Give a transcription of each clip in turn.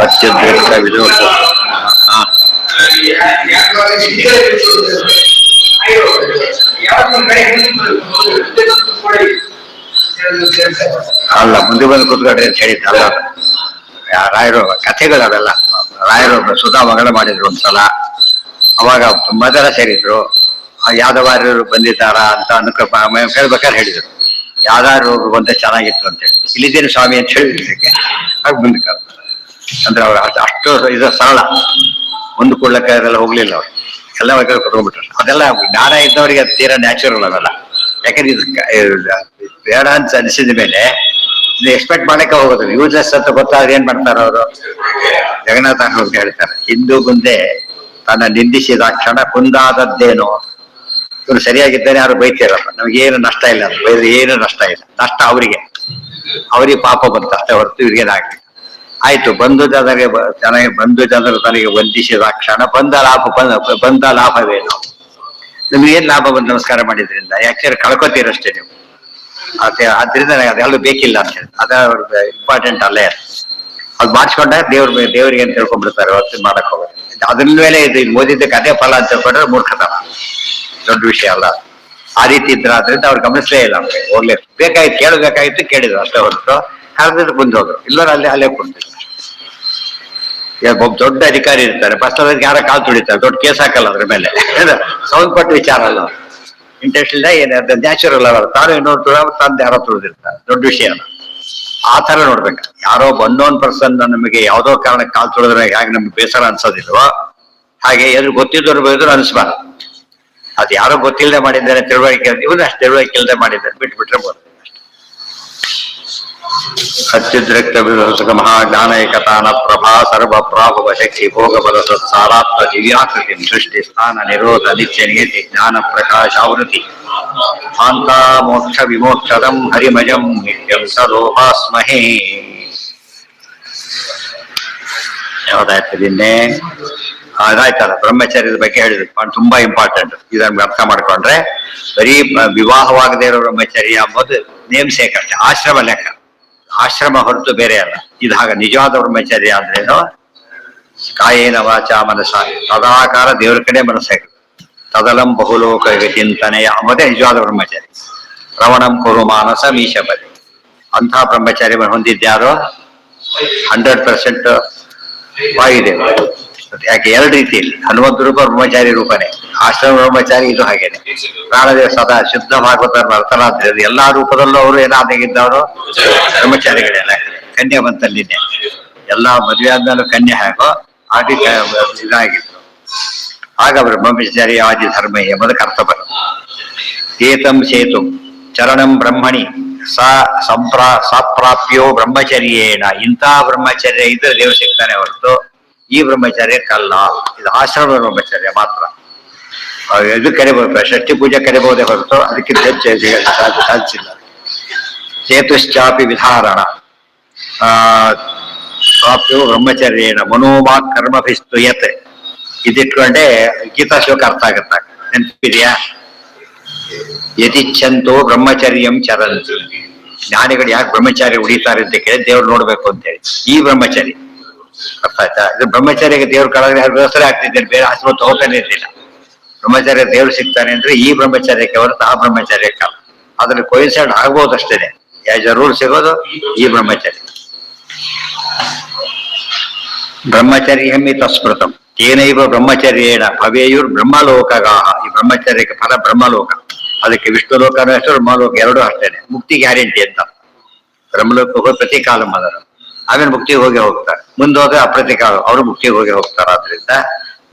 ಅತ್ಯದ್ಭುತ ವಿರೋಧ. ಅಲ್ಲ, ಮುಂದೆ ಬಂದು ಕೂತ್ಕೊಂಡ್ರೆ ಅಂತ ಹೇಳಿದ್ದಲ್ಲ, ರಾಯರು ಕಥೆಗಳು ಅವೆಲ್ಲ. ರಾಯರು ಸುಧಾ ಮಗಳ ಮಾಡಿದ್ರು ಒಂದ್ಸಲ, ಅವಾಗ ತುಂಬಾ ಜನ ಸೇರಿದ್ರು. ಯಾದವಾರ್ಯರು ಬಂದಿದ್ದಾರ ಅಂತ ಹೇಳ್ಬೇಕಾದ್ರೆ ಹೇಳಿದ್ರು, ಯಾವ್ದಾದ್ರು ಬಂದ ಚೆನ್ನಾಗಿತ್ತು ಅಂತ ಹೇಳಿ, ಇಲ್ಲಿದ್ದೇನೆ ಸ್ವಾಮಿ ಅಂತ ಹೇಳಿದ್ದಕ್ಕೆ ಆಗ ಮುಂದಕ್ಕೆ ಅಂದ್ರೆ ಅವ್ರು ಅಷ್ಟು ಇದು ಸರಳ, ಮುಂದೆ ಕೊಡ್ಲಕ್ಕೆ ಅದೆಲ್ಲ ಹೋಗ್ಲಿಲ್ಲ ಅವ್ರು, ಎಲ್ಲ ಕೊಟ್ಕೊಂಡ್ಬಿಟ್ರು. ಅದೆಲ್ಲ ಜ್ಞಾನ ಇದ್ದವರಿಗೆ ಅದು ತೀರಾ ನ್ಯಾಚುರಲ್ ಅವೆಲ್ಲ. ಯಾಕಂದ್ರೆ ಇದು ಬೇಡ ಅಂತ ಅನಿಸಿದ ಮೇಲೆ ಎಕ್ಸ್ಪೆಕ್ಟ್ ಮಾಡಕ್ಕೆ ಹೋಗೋದು, ಯೂಸ್ಲೆಸ್ ಅಂತ ಗೊತ್ತಾದ್ರೆ ಏನ್ ಮಾಡ್ತಾರೆ ಅವರು. ಜಗನ್ನಾಥ ಹೋಗಿ ಹೇಳ್ತಾರೆ, ಹಿಂದೂ ಮುಂದೆ ತನ್ನ ನಿಂದಿಸಿದ ಕ್ಷಣ ಕುಂದಾದದ್ದೇನೋ. ಇವ್ರು ಸರಿಯಾಗಿದ್ದಾನೆ, ಯಾರು ಬೈತಿರಲ್ಲ, ನಮಗೇನು ನಷ್ಟ ಇಲ್ಲ, ಬೈದ್ರೆ ಏನು ನಷ್ಟ ಇಲ್ಲ, ನಷ್ಟ ಅವ್ರಿಗೆ ಪಾಪ ಬಂತು ಅಷ್ಟೇ ಹೊರತು ಇವ್ರಿಗೇನಾಗ್ಲಿ. ಆಯ್ತು, ಬಂಧು ಜನರಿಗೆ ಬಂಧು ಜನರು ತನಗೆ ವಂದಿಸಿದ ಕ್ಷಣ ಬಂದ ಲಾಭವೇನು. ನಿಮ್ಗೆ ಏನ್ ಲಾಭ ಬಂದು ನಮಸ್ಕಾರ ಮಾಡಿದ್ರಿಂದ? ಯಾಕೆ ಕಳ್ಕೊತೀರಷ್ಟೇ ನೀವು. ಆದ್ರಿಂದ ನನಗೆ ಅದೆಲ್ಲ ಬೇಕಿಲ್ಲ ಅಂತ ಹೇಳಿ, ಅದ ಇಂಪಾರ್ಟೆಂಟ್ ಅಲ್ಲೇ. ಅದು ಮಾಡಿಸ್ಕೊಂಡಾಗ ದೇವರಿಗೆ ಅಂತ ತಿಳ್ಕೊಂಡ್ಬಿಡ್ತಾರೆ, ಹೊತ್ತು ಮಾಡಕ್ ಹೋಗೋದು. ಅದ್ರ ಮೇಲೆ ಇದು ಓದಿದ್ದಕ್ಕೆ ಅದೇ ಫಲ ಅಂತ ತಿಳ್ಕೊಂಡ್ರೆ ಮೂರ್ಖತನ, ದೊಡ್ಡ ವಿಷಯ ಅಲ್ಲ. ಆ ರೀತಿ ಇದ್ರ ಆದ್ರಿಂದ ಅವ್ರು ಗಮನಿಸಲೇ ಇಲ್ಲ. ಹೋಗ್ಲೇ ಬೇಕಾಯ್ತು, ಕೇಳಬೇಕಾಯ್ತು, ಕೇಳಿದ್ರು ಅಷ್ಟೇ ಹೊರತು ಕರೆದಿದ್ದು ಮುಂದೆ ಹೋದ್ರು. ಇಲ್ಲರ ಅಲ್ಲೇ ಕೊಡ್ತಿದ್ರು. ಒಬ್ಬ ದೊಡ್ಡ ಅಧಿಕಾರಿ ಇರ್ತಾರೆ, ಬಸ್ ಯಾರ ಕಾಲ್ ತುಳಿತಾರೆ, ದೊಡ್ಡ ಕೇಸ್ ಹಾಕಲ್ಲ ಅದ್ರ ಮೇಲೆ. ಸಂಬಂಧಪಟ್ಟ ವಿಚಾರ ಅಲ್ಲ, ಇಂಟ್ರೆಸ್ಟ್ ಇಲ್ಲ, ಏನಾದ್ರು ನ್ಯಾಚುರಲ್ ಅಲ್ಲ. ತಾನು ಇನ್ನೊಂದು ತಂದು ಯಾರೋ ತುಳಿದಿರ್ತಾರೆ, ದೊಡ್ಡ ವಿಷಯ ಅಲ್ಲ. ಆ ತರ ನೋಡ್ಬೇಕು. ಯಾರೋ ಒನ್ನೋನ್ ಪರ್ಸನ್ ನಮಗೆ ಯಾವ್ದೋ ಕಾರಣಕ್ಕೆ ಕಾಲ್ ತುಳಿದ್ರೆ ಹೇಗೆ ನಮ್ಗೆ ಬೇಸರ ಅನ್ಸೋದಿಲ್ವೋ, ಹಾಗೆ ಎಲ್ರು ಗೊತ್ತಿದ್ದವ್ರು ಬೈದ್ರು ಅನ್ಸ್ಬಾರ್ದು. ಅದು ಯಾರೋ ಗೊತ್ತಿಲ್ಲದೆ ಮಾಡಿದ್ದಾರೆ, ತಿಳುವಳಿಕೆ ಇವನು ಅಷ್ಟು ತಿಳುವಳಿಕೆ ಇಲ್ಲದೆ ಮಾಡಿದ್ದಾರೆ, ಬಿಟ್ಬಿಟ್ರೆ ಬರ್ತದೆ. ಅತ್ಯುದ್ರಕ್ತ ವಿರೋಧಕ ಮಹಾಜ್ಞಾನ ಏಕತಾನ ಪ್ರಭಾ ಸರ್ವ ಪ್ರಾಭವ ಶಕ್ತಿ ಭೋಗ ಬಲ ಸಾರಾತ್ಮ ದಿವ್ಯಾಕೃತಿ ಸೃಷ್ಟಿ ಸ್ಥಾನ ನಿರೋಧ ನಿತ್ಯ ನಿಯತಿ ಜ್ಞಾನ ಪ್ರಕಾಶಾವೃತಿ ಶಾಂತ ಮೋಕ್ಷ ವಿಮೋಕ್ಷದಂ ಹರಿಮಜಂ ನಿತ್ಯಂ ಸದೋಪಾಸ್ಮಹೇ. ಯಾವ್ದಾಯ್ತು ನಿನ್ನೆ? ಅದಾಯ್ತಲ್ಲ, ಬ್ರಹ್ಮಚರ್ಯದ ಬಗ್ಗೆ ಹೇಳಿದ್ರು, ತುಂಬಾ ಇಂಪಾರ್ಟೆಂಟ್. ಇದನ್ನ ಅರ್ಥ ಮಾಡ್ಕೊಂಡ್ರೆ ಬರೀ ವಿವಾಹವಾಗದೇ ಇರೋ ಬ್ರಹ್ಮಚರ್ಯ ಅಂಬೋದು ನೇಮ್ಸೇಕ್ ಅಷ್ಟೇ, ಆಶ್ರಮ ಲೆಕ್ಕ. ಆಶ್ರಮ ಹೊರತು ಬೇರೆ ಅಲ್ಲ. ಇದು ಹಾಗೆ ನಿಜವಾದ ಬ್ರಹ್ಮಚರ್ಯ ಅಂದ್ರೇನು? ಕಾಯೇನ ವಾಚ ಮನಸ ಸದಾಕಾರ ದೇವ್ರ ಕಡೆ ಮನಸ್ಸಾಗ ತದಲಂ ಬಹುಲೋಕ ಚಿಂತನೆಯ ಅಂಬುದೇ ನಿಜವಾದ ಬ್ರಹ್ಮಚಾರಿ. ರವಣಂ ಕುರು ಮಾನಸ ಮೀಶಬಲಿ. ಅಂಥ ಬ್ರಹ್ಮಚಾರ್ಯ ಹೊಂದಿದ್ಯಾರೋ 100% ಆಗಿದೆ. ಯಾಕೆ ಎರಡು ರೀತಿಯಲ್ಲಿ, ಹನುಮಂತ ರೂಪ ಬ್ರಹ್ಮಚಾರಿ ರೂಪನೇ, ಆಶ್ರಮ ಬ್ರಹ್ಮಚಾರಿ ಇದು ಹಾಗೇನೆ. ಪ್ರಾಣದೇವ ಸದಾ ಶುದ್ಧ ಭಾಗವತ ಅರ್ಥನಾದ್ರೆ ಎಲ್ಲಾ ರೂಪದಲ್ಲೂ ಅವರು ಏನಾದಾಗಿದ್ದವರು ಬ್ರಹ್ಮಚಾರಿಗಳೆಲ್ಲ. ಕನ್ಯಾ ಬಂತಲ್ಲಿದ್ದೆ, ಎಲ್ಲಾ ಮದುವೆ ಆದ್ಮೇಲೆ ಕನ್ಯಾ ಹೇಗೋ ಆಗಿ ಇದಾಗಿತ್ತು. ಆಗ ಅವರು ಬ್ರಹ್ಮಚಾರಿ ಆದಿ ಧರ್ಮ ಎಂಬುದಕ್ಕೆ ಅರ್ಥ ಬರುತ್ತೆ. ಏತಂ ಸೇತು ಚರಣಂ ಬ್ರಹ್ಮಣಿ ಸಪ್ರಾಪ್ಯೋ ಬ್ರಹ್ಮಚರ್ಯೇಣ. ಇಂಥ ಬ್ರಹ್ಮಚರ್ಯ ಇದ್ರೆ ದೇವರು ಸಿಗ್ತಾನೆ ಹೊರತು ಈ ಬ್ರಹ್ಮಚರ್ಯ ಕಲ್ಲ. ಇದು ಆಶ್ರಮ ಬ್ರಹ್ಮಚರ್ಯ ಮಾತ್ರ. ಇದು ಕರಿಬಹುದು, ಷಷ್ಠಿ ಪೂಜೆ ಕರಿಬಹುದೇ ಹೊರತು ಅದಕ್ಕೆ ಸಾಧಿಸಿಲ್ಲ. ಸೇತುಶ್ಚಾಪಿ ವಿಧಾರಣ ಪ್ರಾಪ್ಯೋ ಬ್ರಹ್ಮಚರ್ಯೇಣ ಮನೋವಾಕ್ ಕರ್ಮಭಿಸ್ತುಯತ್. ಇದಿಟ್ಕೊಂಡೆ ಗೀತಾ ಶ್ಲೋಕ ಅರ್ಥ ಆಗತ್ತ. ನೆನಪಿದೆಯಾ? ಯತಿಚ್ಛಂತೋ ಬ್ರಹ್ಮಚರ್ಯಂ ಚರಂತಿ. ಜ್ಞಾನಿಗಳು ಯಾಕೆ ಬ್ರಹ್ಮಚಾರ್ಯ ಉಳಿತಾರೆ ಅಂತ ಕೇಳಿ ದೇವ್ರು ನೋಡ್ಬೇಕು ಅಂತ ಹೇಳಿ. ಈ ಬ್ರಹ್ಮಚಾರಿ ಅರ್ಥ ಆಯ್ತಾ? ಇದು ಬ್ರಹ್ಮಚಾರ್ಯಗೆ ದೇವ್ರ ಕಾಲದಲ್ಲಿ ಯಾರು ವ್ಯವಸ್ಥೆ ಆಗ್ತಿದ್ದೇನೆ, ಬೇರೆ ಆಶ್ರಮ ತಗೋತಾನೆ ಇರ್ಲಿಲ್ಲ. ಬ್ರಹ್ಮಚಾರ್ಯ ದೇವ್ರು ಸಿಗ್ತಾನೆ ಅಂದ್ರೆ ಈ ಬ್ರಹ್ಮಚಾರ್ಯಕ್ಕೆ ಹೊರತು ಆ ಬ್ರಹ್ಮಚಾರ್ಯಕ್ಕೆ ಅಲ್ಲ. ಅದ್ರಲ್ಲಿ ಕೊಯಿನ್ಸೈಡ್ ಆಗ್ಬೋದು ಅಷ್ಟೇನೆ. ಯಾಸ್ ಎ ರೂಲ್ ಸಿಗೋದು ಈ ಬ್ರಹ್ಮಚಾರಿ. ಬ್ರಹ್ಮಚರ್ಯಮಿ ತಸ್ಮೃತಂ ತೇನೈವ ಬ್ರಹ್ಮಚರ್ಯೇಣ ಭವೇಯುರ್ ಬ್ರಹ್ಮಲೋಕಗಾಹ. ಈ ಬ್ರಹ್ಮಚರ್ಯಕ್ಕೆ ಫಲ ಬ್ರಹ್ಮಲೋಕ. ಅದಕ್ಕೆ ವಿಷ್ಣು ಲೋಕನೂ ಅಷ್ಟು, ಬ್ರಹ್ಮಲೋಕ ಎರಡೂ ಅಷ್ಟೇನೆ. ಮುಕ್ತಿ ಗ್ಯಾರಂಟಿ ಅಂತ. ಬ್ರಹ್ಮಲೋಕ ಹೋಗಿ ಪ್ರತಿ ಕಾಲ ಮದರ, ಆಮೇಲೆ ಮುಕ್ತಿಗೆ ಹೋಗಿ ಹೋಗ್ತಾರೆ. ಮುಂದೆ ಹೋದ್ರೆ ಅಪ್ರತಿಕಾಲ ಅವರು ಮುಕ್ತಿಗೆ ಹೋಗಿ ಹೋಗ್ತಾರೆ. ಆದ್ರಿಂದ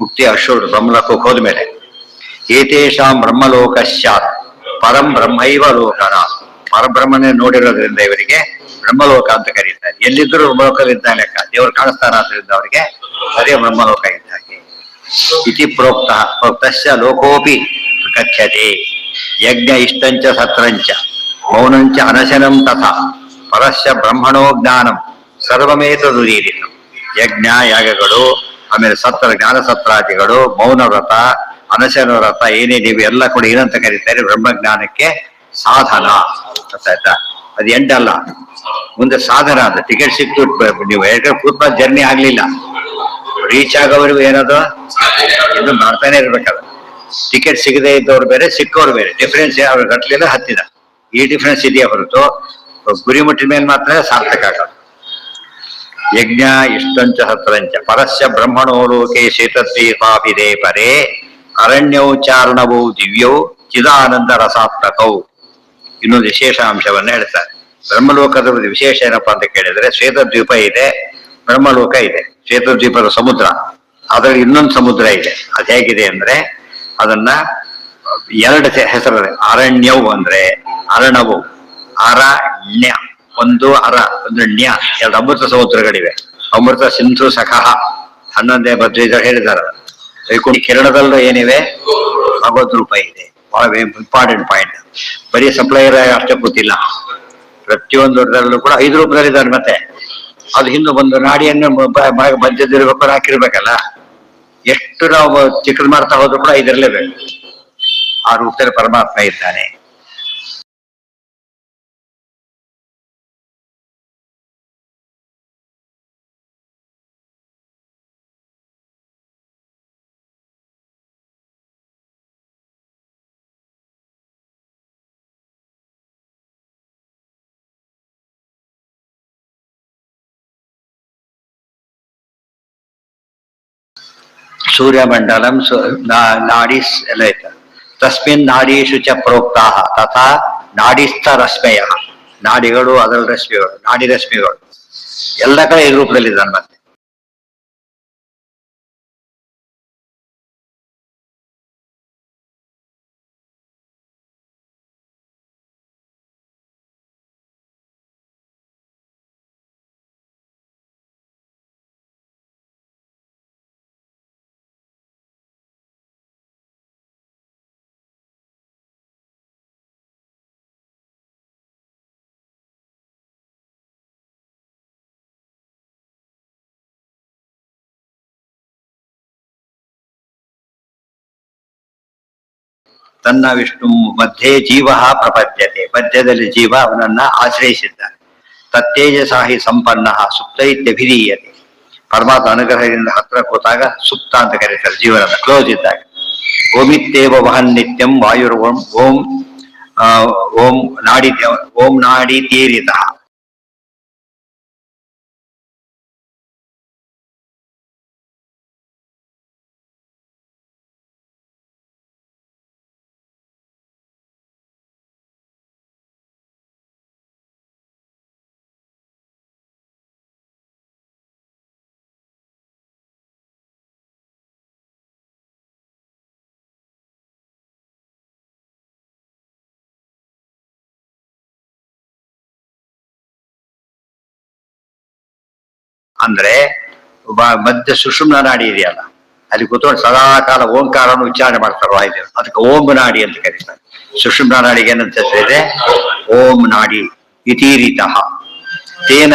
ಮುಕ್ತಿ ಅಶೂರ್ ಬ್ರಹ್ಮಲೋಕಕ್ಕೆ ಹೋದ್ಮೇಲೆ. ಏತೇಷಾಂ ಬ್ರಹ್ಮಲೋಕ ಸ್ಯಾತ್ ಪರಂ ಬ್ರಹ್ಮೈವ ಲೋಕನ. ಪರಬ್ರಹ್ಮನೇ ನೋಡಿರೋದ್ರಿಂದ ಇವರಿಗೆ ಬ್ರಹ್ಮಲೋಕ ಅಂತ ಕರೀತಾರೆ. ಎಲ್ಲಿದ್ರು ಬ್ರಹ್ಮಲೋಕದಿಂದ ಲೆಕ್ಕ. ದೇವರು ಕಾಣಿಸ್ತಾರ ಆದ್ರಿಂದ ಅವರಿಗೆ ಅದೇ ಬ್ರಹ್ಮಲೋಕ ಇದ್ದಾಗೆ. ಇತಿ ಪ್ರೋಕ್ತ ಪ್ರೋಕ್ತಸ್ಯ ಲೋಕೋಪಿ ಕಥ್ಯತೆ. ಯಜ್ಞ ಇಷ್ಟಂಚ ಸತ್ರಂಚ ಮೌನಂಚ ಅನಶನಂ ತಥಾ ಪರಸ್ಯ ಬ್ರಹ್ಮಣೋ ಜ್ಞಾನಂ ಸರ್ವಮೇತದುದೀರಿತು. ಯಜ್ಞ ಯಾಗಗಳು, ಆಮೇಲೆ ಸತ್ರ ಜ್ಞಾನ ಸತ್ರಾದಿಗಳು, ಮೌನ ವ್ರತ, ಅನಶನ ವ್ರತ ಏನೇನಿವೆ ಎಲ್ಲ ಕೂಡ ಏನಂತ ಕರೀತಾರೆ? ಬ್ರಹ್ಮಜ್ಞಾನಕ್ಕೆ ಸಾಧನ. ಗೊತ್ತಾಯ್ತಾ? ಅದು ಎಂಡಲ್ಲ, ಮುಂದೆ ಸಾಧನ. ಅದು ಟಿಕೆಟ್ ಸಿಕ್ತು, ನೀವು ಕೂತ್ಕೊಂಡು ಜರ್ನಿ ಆಗ್ಲಿಲ್ಲ, ರೀಚ್ ಆಗೋವರೆಗೂ ಏನದು ಇದು ಮಾಡ್ತಾನೆ ಇರ್ಬೇಕಲ್ಲ. ಟಿಕೆಟ್ ಸಿಗದೆ ಇದ್ದವ್ರು ಬೇರೆ, ಸಿಕ್ಕವ್ರು ಬೇರೆ. ಡಿಫ್ರೆನ್ಸ್ ಅವ್ರು ಗಟ್ಲಿಲ್ಲ ಹತ್ತಿದ, ಈ ಡಿಫ್ರೆನ್ಸ್ ಇದೆಯಾ ಹೊರತು ಗುರಿ ಮುಟ್ಟಿದ ಮೇಲೆ ಮಾತ್ರ ಸಾರ್ಥಕ ಆಗೋದು. ಯಜ್ಞ ಇಷ್ಟಂಚ ಸತ್ರಂಚ ಪರಸ್ಯ ಬ್ರಹ್ಮಣೋ ಲೋಕೆ ಶೇತತ್ವೀರ್ಪಾಪಿದೆ ಪರೇ ಅರಣ್ಯೋಚ್ಚಾರಣವೋ ದಿವ್ಯೋ ಚಿದಾನಂದ ರಸಾತ್ಮಕೌ. ಇನ್ನೊಂದು ವಿಶೇಷ ಅಂಶವನ್ನ ಹೇಳ್ತಾರೆ. ಬ್ರಹ್ಮಲೋಕದ ವಿಶೇಷ ಏನಪ್ಪಾ ಅಂತ ಕೇಳಿದ್ರೆ, ಶ್ವೇತದ್ವೀಪ ಇದೆ, ಬ್ರಹ್ಮಲೋಕ ಇದೆ. ಶ್ವೇತದ್ವೀಪದ ಸಮುದ್ರ, ಅದರಲ್ಲಿ ಇನ್ನೊಂದು ಸಮುದ್ರ ಇದೆ. ಅದು ಹೇಗಿದೆ ಅಂದ್ರೆ, ಅದನ್ನ ಎರಡು ಹೆಸರು. ಅರಣ್ಯವು ಅಂದ್ರೆ ಅರಣವು, ಅರಣ್ಯ ಒಂದು ಅರ ಒಂದು ಣ್ಯ, ಎರಡು ಅಮೃತ ಸಮುದ್ರಗಳಿವೆ. ಅಮೃತ ಸಿಂಧು ಸಖಃ 11ನೇ ಬದ್ಧ ಹೇಳಿದಾರ. ವೈಕುಂಠ ಕಿರಣದಲ್ಲೂ ಏನಿವೆ? ಭಗವದ್ ರೂಪ ಇದೆ. ಬಹಳ ಇಂಪಾರ್ಟೆಂಟ್ ಪಾಯಿಂಟ್. ಬರೀ ಸಪ್ಲೈಯರ್ ಅಷ್ಟೇ ಕೂತಿಲ್ಲ, ಪ್ರತಿಯೊಂದರಲ್ಲೂ ಕೂಡ 5 ರೂಪದಲ್ಲಿದ್ದಾರೆ. ಮತ್ತೆ ಅದು ಹಿಂದೆ ಒಂದು ನಾಡಿಯನ್ನು ಬದ್ಧದಿರ್ಬೇಕು, ಹಾಕಿರ್ಬೇಕಲ್ಲ. ಎಷ್ಟು ನಾವು ಚಿಕ್ಕದ್ ಮಾಡ್ತಾ ಹೋದ್ರು ಕೂಡ ಇದರಲೇಬೇಕು. ಆ ರೂಪದಲ್ಲಿ ಪರಮಾತ್ಮ ಇದ್ದಾನೆ. ಸೂರ್ಯಮಂಡಲಂ ನಾಡೀಸ್ ಎಲ್ಲ ಐತೆ. ತಸ್ಮಿನ್ ನಾಡೀಶು ಚ ಪ್ರೋಕ್ತಾ ತಥಾ ನಾಡಿಸ್ಥ ರಶ್ಮೆಯ, ನಾಡಿಗಳು ಅದರ ರಶ್ಮಿಗಳು, ನಾಡಿ ರಶ್ಮಿಗಳು ಎಲ್ಲ ಕಡೆ ಈ ರೂಪದಲ್ಲಿದ್ದಾನೆ. ಮತ್ತೆ ತನ್ನ ವಿಷ್ಣು ಮಧ್ಯೆ ಜೀವ ಪ್ರಪದ್ಯತೆ, ಮಧ್ಯದಲ್ಲಿ ಜೀವ ಅವನನ್ನ ಆಶ್ರಯಿಸಿದ್ದಾನೆ. ತತ್ತೇಜಸಾಹಿ ಸಂಪನ್ನ ಸುಪ್ತೈತ್ಯಭಿಧೀಯತೆ. ಪರಮಾತ್ಮ ಅನುಗ್ರಹದಿಂದ ಹತ್ರ ಕೂತಾಗ ಸುಪ್ತ ಅಂತ ಕರೀತಾರೆ ಜೀವನದ, ಕ್ಲೋಸ್ ಇದ್ದಾಗ. ಓಮಿತ್ತೇವ ವಹನ್ ನಿತ್ಯಂ ವಾಯುರ್ ಓಂ ಓಂ ಓಂ ನಾಡಿ ತೀರಿತ. ಅಂದ್ರೆ ಮಧ್ಯ ಸುಷುಮ್ನ ನಾಡಿ ಇದೆಯಲ್ಲ, ಅಲ್ಲಿ ಕೂತ್ಕೊಂಡು ಸದಾ ಕಾಲ ಓಂಕಾರವನ್ನು ಉಚ್ಚಾರಣೆ ಮಾಡ್ತಾರೆ ವಾಯುದೇವರು. ಅದಕ್ಕೆ ಓಂ ನಾಡಿ ಅಂತ ಕರೀತಾರೆ. ಸುಷುಮ್ನ ನಾಡಿಗೆ ಏನಂತ ಹೆಸರಿದೆ? ಓಂ ನಾಡಿ ಇತೀರಿತ. ತೇನ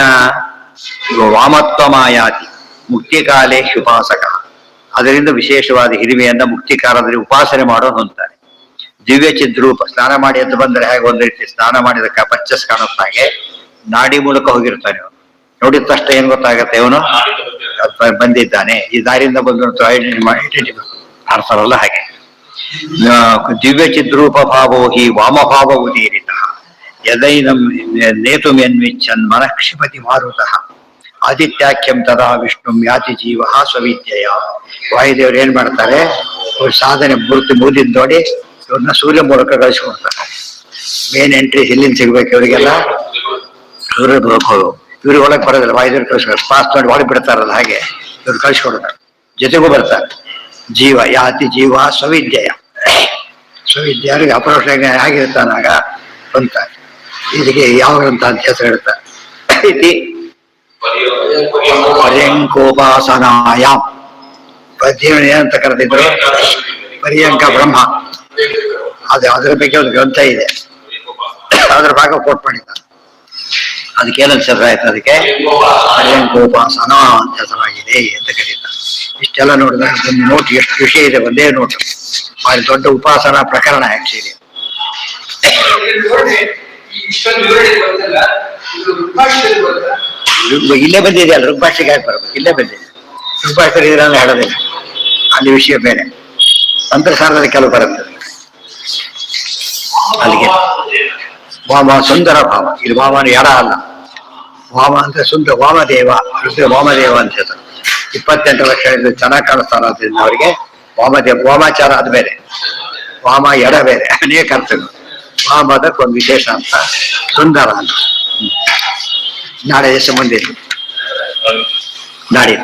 ವಾಮತ್ವಮಾಯಾತಿ ಮುಕ್ತಿಕಾಲೇ ಉಪಾಸಕ. ಅದರಿಂದ ವಿಶೇಷವಾದ ಹಿರಿಮೆಯನ್ನ ಮುಕ್ತಿಕಾಲದಲ್ಲಿ ಉಪಾಸನೆ ಮಾಡೋನು ಅಂತಾನೆ. ದಿವ್ಯ ಚಿದ್ರೂಪ. ಸ್ನಾನ ಮಾಡಿ ಅಂತ ಬಂದ್ರೆ ಹೇಗೆ ಒಂದ್ ರೀತಿ ಸ್ನಾನ ಮಾಡಿದ ಪಚ್ಚಸ್ ಕಾಣುತ್ತಾಗೆ ನಾಡಿ ಮೂಲಕ ಹೋಗಿರ್ತಾನೆ. ನೋಡಿದ ತಕ್ಷಣ ಏನ್ ಗೊತ್ತಾಗತ್ತೆ, ಇವನು ಬಂದಿದ್ದಾನೆ, ಈ ದಾರಿಯಿಂದ ಬಂದು ಆಡ್ತಾರಲ್ಲ ಹಾಗೆ. ದಿವ್ಯ ಚಿದ್ರೂಪ ಭಾವೋ ಹಿ ವಾಮಭಾವ ಉದೀರಿತ ಯದೈನಂ ನೇತುಮೆನ್ವಿಚ್ಛನ್ ಮನಃ ಕ್ಷಿಪತಿ ಮಾರುತಃ ಆದಿತ್ಯಾಖ್ಯಂ ತದಾ ವಿಷ್ಣು ಯಾತಿ ಜೀವ ಸ್ವವಿದ್ಯೆಯ. ವಾಯುದೇವರು ಏನ್ ಮಾಡ್ತಾರೆ, ಅವ್ರ ಸಾಧನೆ ಮೂರ್ತಿ ಮುಗಿದಿದ್ದು ನೋಡಿ ಇವ್ರನ್ನ ಸೂರ್ಯ ಮೂಲಕ ಕಳಿಸ್ಕೊಡ್ತಾರೆ. ಮೇನ್ ಎಂಟ್ರಿ ಇಲ್ಲಿಂದ ಸಿಗ್ಬೇಕು ಇವರಿಗೆಲ್ಲ. ಸೂರ್ಯ ಹೋಗು, ಇವ್ರಿಗೆ ಒಳಗೆ ಬರೋದಿಲ್ಲ, ವಾಯುದೇವರು ಕಳಿಸ್ಕೊಡ್ತಾರೆ. ಪಾಸ್ ಮಾಡಿ ಒಳಗೆ ಬಿಡ್ತಾರಲ್ಲ ಹಾಗೆ ಇವ್ರು ಕಳಿಸ್ಕೊಡ್ತಾರೆ. ಜೊತೆಗೂ ಬರ್ತಾರೆ. ಜೀವ ಯಾತಿ ಜೀವ ಸ್ವವಿದ್ಯೆಯ. ಸ್ವವಿದ್ಯರಿಗೆ ಅಪರೋಕ್ಷ ಆಗಿರ್ತಾನಾಗ ಬಂತಾರೆ. ಇದಕ್ಕೆ ಯಾವ ಗ್ರಂಥ ಅಂತ ಹೆಸರು ಹೇಳ್ತಾರೆ. ಪರ್ಯಂಕೋಪಾಸನಾಯ. ಪದ್ಯವನ್ನು ಏನಂತ ಕರೆದಿದ್ರು? ಪರ್ಯಂಕ ಬ್ರಹ್ಮ. ಅದರ ಬಗ್ಗೆ ಒಂದು ಗ್ರಂಥ ಇದೆ, ಅದ್ರ ಭಾಗ ಕೋಟ್ ಮಾಡಿದ್ದಾರೆ. ಅದಕ್ಕೆ ಏನಂತ ಹೆಸರಾಯ್ತು? ಅದಕ್ಕೆ ಪರ್ಯಂಕೋಪಾಸನ ಅಂತ ಹೆಸರಾಗಿದೆ ಅಂತ ಕರೀತಾರೆ. ಇಷ್ಟೆಲ್ಲ ನೋಡಿದ್ರೆ ಒಂದು ನೋಟ್ ಎಷ್ಟು ವಿಷಯ ಇದೆ, ಒಂದೇ ನೋಟು. ಭಾರಿ ದೊಡ್ಡ ಉಪಾಸನಾ ಪ್ರಕರಣ ಆಕ್ಚುಲಿ. ಇಲ್ಲೇ ಬಂದಿದೆ ಅಲ್ಲ, ಋಗ್ಭಾಷೆಗೆ ಯಾಕೆ ಬರ್ಬೇಕು? ಇಲ್ಲೇ ಬಂದಿದೆ. ಋಗ್ಭಾಷೆ ಇದರಲ್ಲಿ ಹೇಳೋದಿಲ್ಲ, ಅಲ್ಲಿ ವಿಷಯ ಬೇರೆ. ತಂತ್ರಸಾರದಲ್ಲಿ ಕೆಲವು ಬರುತ್ತೆ ಅಲ್ಲಿಗೆ. ವಾಮ ಸುಂದರ ಭಾವ, ಇದು ವಾಮನ ಎಡ ಅಲ್ಲ. ವಾಮ ಅಂದ್ರೆ ಸುಂದರ, ವಾಮದೇವ, ವಾಮದೇವ ಅಂತ ಹೇಳ್ತಾರೆ. 28 ವರ್ಷ ಚೆನ್ನಾಗಿ ಕಾಣಿಸ್ತಾರ ಅದರಿಂದ ಅವರಿಗೆ ವಾಮದೇವ. ವಾಮಾಚಾರ ಅದು ಬೇರೆ, ವಾಮ ಎಡ ಬೇರೆ, ಅನೇಕ ಅರ್ಥಗಳು. ವಾಮದಕ್ಕೊಂದು ವಿಶೇಷ ಅಂತ, ಸುಂದರ ಅಂತ. ನಾಳೆ ಎಷ್ಟು ಮುಂದೆ ನಾಡಿ